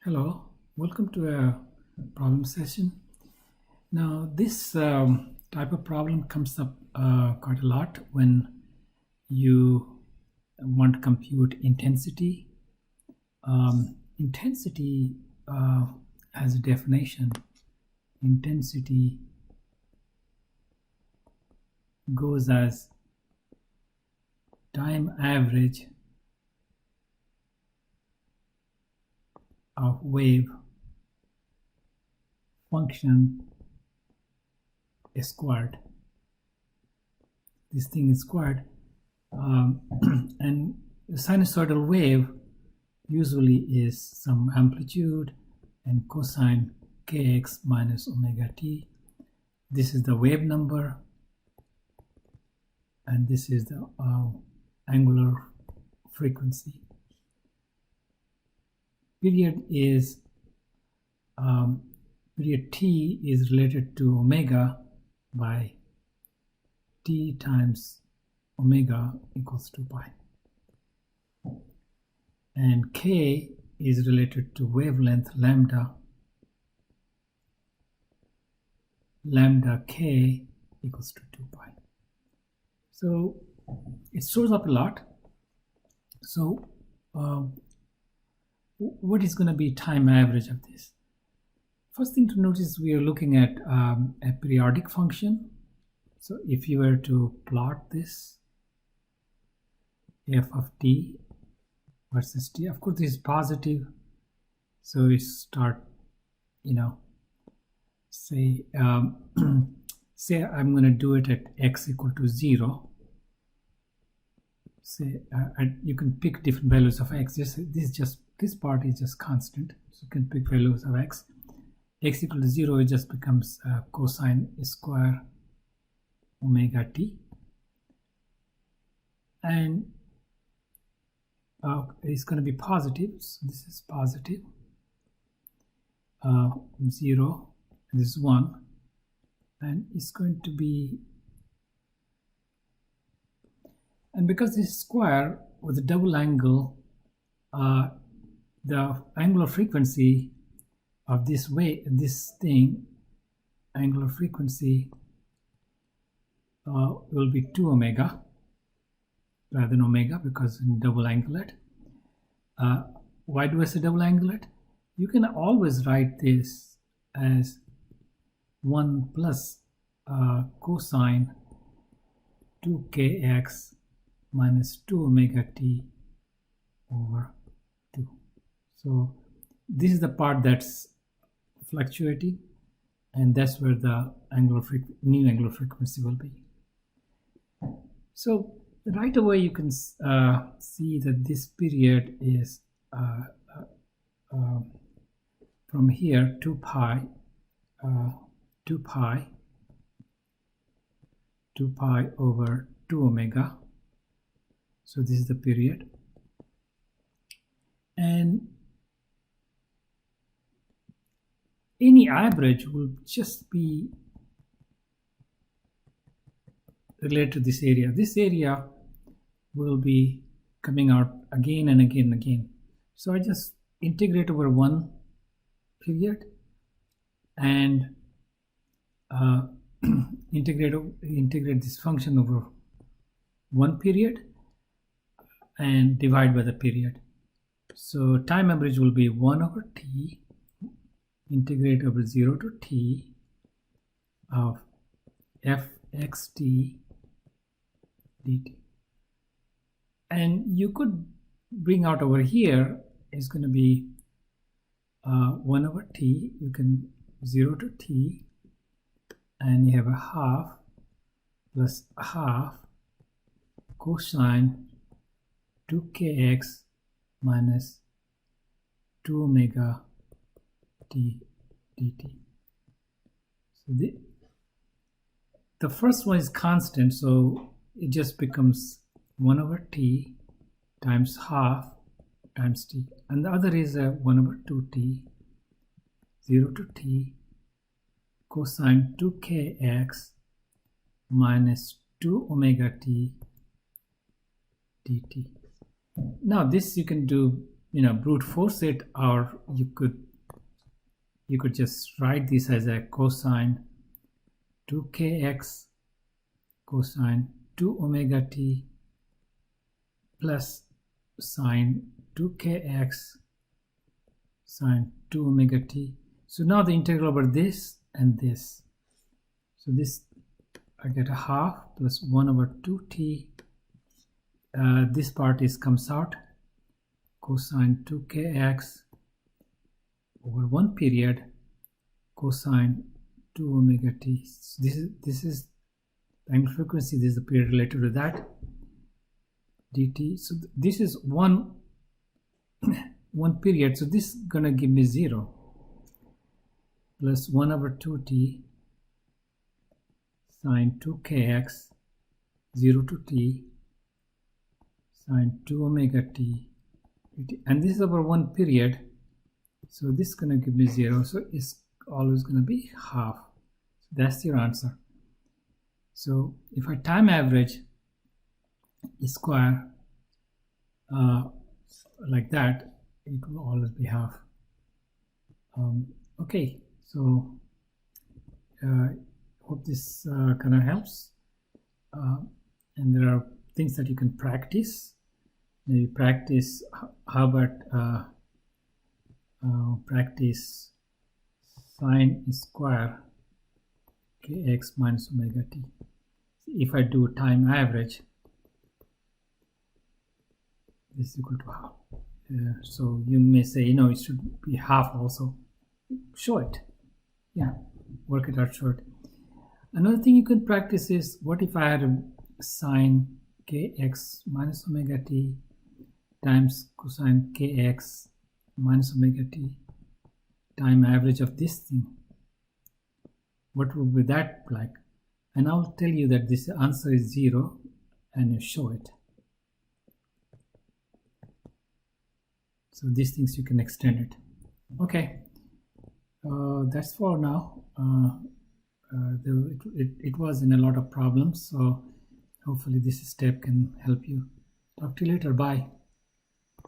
Hello, welcome to a problem session. Now, this type of problem comes up quite a lot when you want to compute intensity. Intensity has a definition. Intensity goes as time average of wave function squared. This thing is squared, and the sinusoidal wave usually is some amplitude and cosine kx minus omega t. This is the wave number, and this is the angular frequency. Period t is related to omega by t times omega equals 2 pi. And k is related to wavelength lambda k equals to 2 pi. So it shows up a lot. So what is going to be time average of this? First thing to notice, we are looking at a periodic function. So if you were to plot this f of t versus t, of course this is positive, so we start, say say I'm going to do it at x equal to 0. Say you can pick different values of x. This part is just constant, so you can pick values of x. X equal to 0, it just becomes cosine square omega t, and it's going to be positive, so this is positive, 0, and this is 1, and it's going to be, and because this is square with a double angle, the angular frequency of this angular frequency will be 2 omega rather than omega, because in double angulate. Why do I say double angulate? You can always write this as 1 plus cosine 2kx minus 2 omega t over 2. So this is the part that's fluctuating, and that's where the new angular frequency will be. So right away you can see that this period is from here 2 pi over 2 omega. So this is the period, and any average will just be related to this area. This area will be coming out again and again and again. So I just integrate over one period and integrate this function over one period and divide by the period. So time average will be 1 over t, integrate over 0 to t of fxt dt. And you could bring out over here is going to be 1 over t, you can 0 to t, and you have a half plus a half cosine 2kx minus 2 omega t dt. So the first one is constant, so it just becomes 1 over t times half times t, and the other is 1 over 2t 0 to t cosine 2kx minus 2 omega t dt. Now this you can do brute force it, or you could just write this as a cosine 2kx cosine 2 omega t plus sine 2kx sine 2 omega t. So now the integral over this and this. So this, I get a half plus 1 over 2t. This part comes out cosine 2kx over 1 period cosine 2 omega t. So this is angular frequency. This is the period related to that dt. So this is one period. So this is gonna give me 0 plus 1 over 2t sine 2kx 0 to t sine 2 omega t, and this is over 1 period, so this is going to give me 0, so it's always going to be half. So that's your answer. So if I time average square like that, it will always be half. Okay, so hope this kind of helps, and there are things that you can practice. Maybe practice, how about practice sine square kx minus omega t. If I do time average, this is equal to half. So you may say, it should be half also. Show it. Yeah, work it out short. Another thing you can practice is, what if I had a sine kx minus omega t times cosine kx minus omega t time average of this thing? What would be that like? And I'll tell you that this answer is 0, and you show it. So these things you can extend it. Okay, that's for now. It was in a lot of problems, so hopefully this step can help you. Talk to you later. Bye.